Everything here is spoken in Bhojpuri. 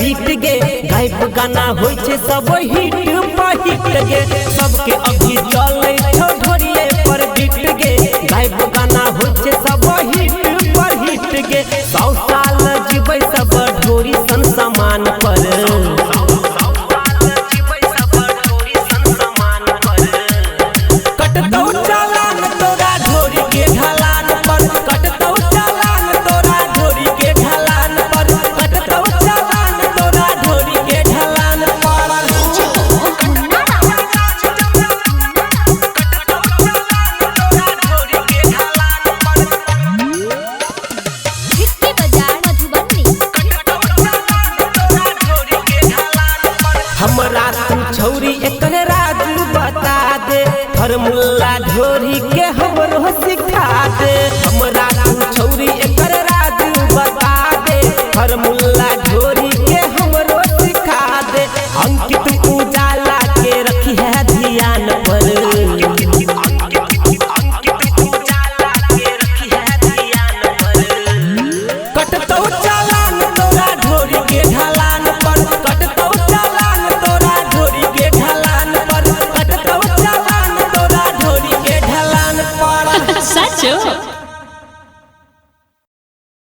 बीत गे गायब गाना होय छे सब हिट पर हिट गे सबके अभी चले छो ढोरिए पर बीत गे गायब गाना होय छे सब हिट पर हिट गे 100 साल जीबै सब ढोरी सन समान पर कटतौ चालान तोरा ढोरी के ढलान पर कटतौ चालान तोरा ढोरी के ढलान पर कटतौ चालान तोरा ढोरी के ढलान पर इसके बाजार मधुबनी हमरा तू छौरी एकर राज बता दे फॉर्मूला ढोरी के हमरो सिखा दे हमरा तू छौरी एकर राज बता दे फॉर्मूला